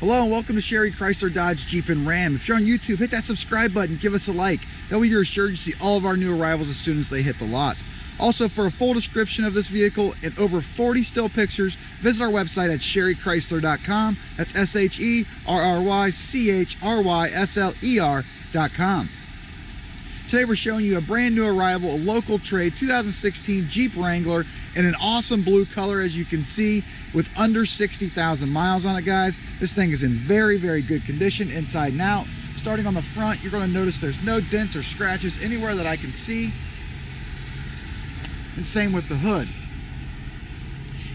Hello and welcome to Sherry Chrysler Dodge Jeep and Ram. If you're on YouTube, hit that subscribe button, give us a like. That way you're assured to see all of our new arrivals as soon as they hit the lot. Also, for a full description of this vehicle and over 40 still pictures, visit our website at sherrychrysler.com. That's SHERRYCHRYSLER.com. Today we're showing you a brand new arrival, a local trade 2016 Jeep Wrangler in an awesome blue color, as you can see, with under 60,000 miles on it, guys. This thing is in very, very good condition inside and out. Starting on the front, you're going to notice there's no dents or scratches anywhere that I can see. And same with the hood.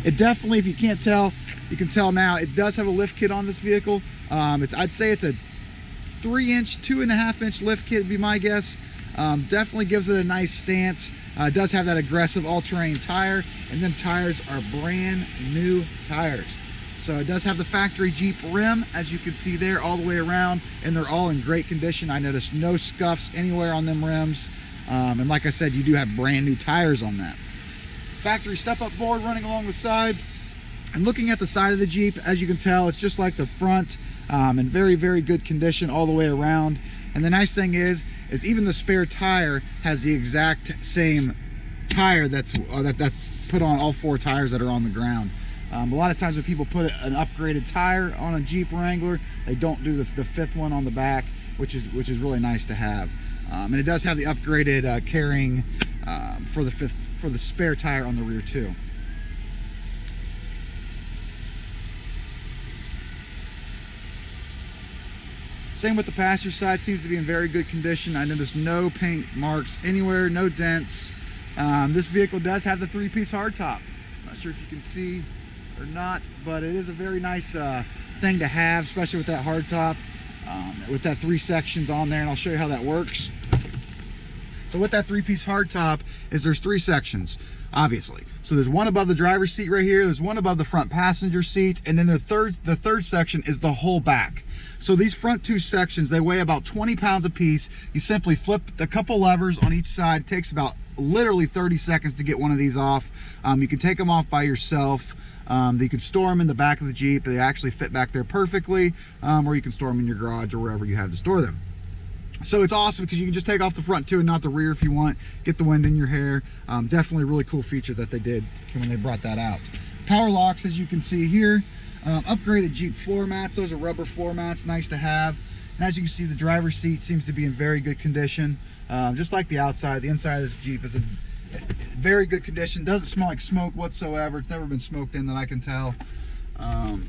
It definitely, if you can't tell, you can tell now, it does have a lift kit on this vehicle. I'd say it's a 3-inch, 2.5-inch lift kit would be my guess. Definitely gives it a nice stance. It does have that aggressive all-terrain tire, and them tires are brand new tires. So it does have the factory Jeep rim, as you can see there, all the way around, and they're all in great condition. I noticed no scuffs anywhere on them rims. And like I said, you do have brand new tires on that. Factory step-up board running along the side. And looking at the side of the Jeep, as you can tell, it's just like the front, in very, very good condition all the way around. And the nice thing is even the spare tire has the exact same tire that's put on all 4 tires that are on the ground. A lot of times when people put an upgraded tire on a Jeep Wrangler, they don't do the 5th one on the back, which is really nice to have. And it does have the upgraded carrying for the spare tire on the rear too. Same with the passenger side, seems to be in very good condition. I noticed no paint marks anywhere, no dents. This vehicle does have the 3-piece hardtop. Not sure if you can see or not, but it is a very nice thing to have, especially with that hardtop, with that 3 sections on there, and I'll show you how that works. So with that 3-piece hardtop there's 3 sections, obviously. So there's one above the driver's seat right here, there's one above the front passenger seat, and then the third section is the whole back. So these front 2 sections, they weigh about 20 pounds a piece. You simply flip a couple levers on each side. It takes about literally 30 seconds to get one of these off. You can take them off by yourself. You can store them in the back of the Jeep. They actually fit back there perfectly, or you can store them in your garage or wherever you have to store them. So it's awesome because you can just take off the front 2 and not the rear if you want. Get the wind in your hair. Definitely a really cool feature that they did when they brought that out. Power locks, as you can see here. Upgraded Jeep floor mats. Those are rubber floor mats, nice to have. And as you can see, the driver's seat seems to be in very good condition. Just like the outside, the inside of this Jeep is in very good condition. Doesn't smell like smoke whatsoever. It's never been smoked in that I can tell. On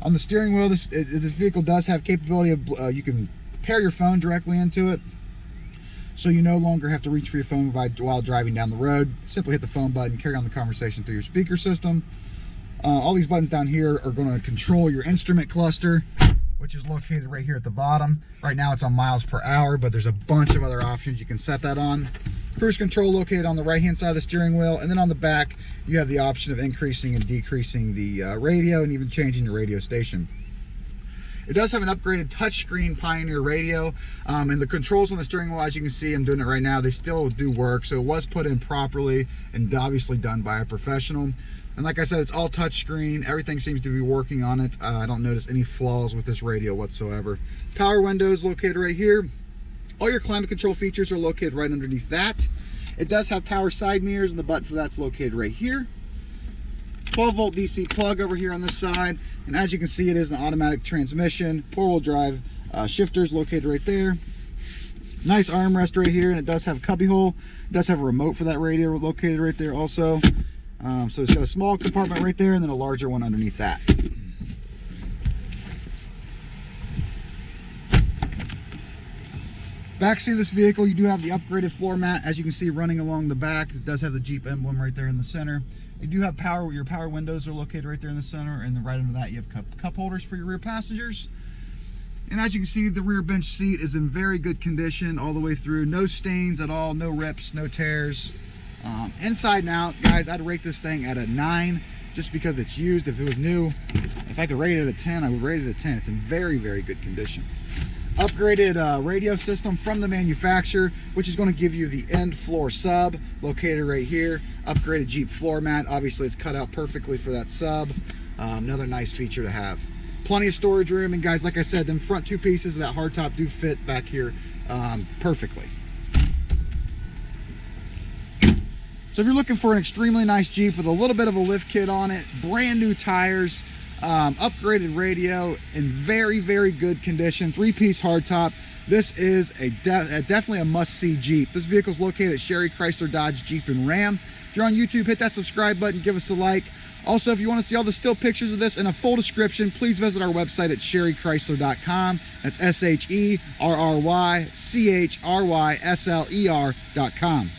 the steering wheel, this vehicle does have capability of you can pair your phone directly into it, so you no longer have to reach for your phone while driving down the road. Simply hit the phone button, carry on the conversation through your speaker system. All these buttons down here are going to control your instrument cluster, which is located right here at the bottom. Right now it's on miles per hour, but there's a bunch of other options you can set that on. Cruise control located on the right hand side of the steering wheel, and then on the back you have the option of increasing and decreasing the radio, and even changing your radio station. It does have an upgraded touchscreen Pioneer radio, and the controls on the steering wheel, as you can see, I'm doing it right now, they still do work. So it was put in properly and obviously done by a professional. And like I said, it's all touchscreen. Everything seems to be working on it. I don't notice any flaws with this radio whatsoever. Power windows located right here. All your climate control features are located right underneath that. It does have power side mirrors, and the button for that's located right here. 12-volt DC plug over here on this side. And as you can see, it is an automatic transmission. 4-wheel drive shifters located right there. Nice armrest right here, and it does have a cubby hole. It does have a remote for that radio located right there also. So it's got a small compartment right there, and then a larger one underneath that. Back seat of this vehicle, you do have the upgraded floor mat, as you can see, running along the back. It does have the Jeep emblem right there in the center. You do have power. Your power windows are located right there in the center, and then right under that you have cup holders for your rear passengers. And as you can see, the rear bench seat is in very good condition all the way through. No stains at all, no rips, no tears. Inside and out, guys, I'd rate this thing at a 9 just because it's used. If it was new, if I could rate it a 10, I would rate it a 10. It's in very, very good condition. Upgraded radio system from the manufacturer, which is going to give you the end floor sub located right here. Upgraded Jeep floor mat. Obviously, it's cut out perfectly for that sub. Another nice feature to have. Plenty of storage room, and guys, like I said, them front two pieces of that hardtop do fit back here perfectly. So if you're looking for an extremely nice Jeep with a little bit of a lift kit on it, brand new tires, upgraded radio, in very, very good condition, 3-piece hardtop, this is definitely a must-see Jeep. This vehicle is located at Sherry Chrysler Dodge Jeep and Ram. If you're on YouTube, hit that subscribe button, give us a like. Also, if you want to see all the still pictures of this and a full description, please visit our website at sherrychrysler.com. That's SHERRYCHRYSLER.com.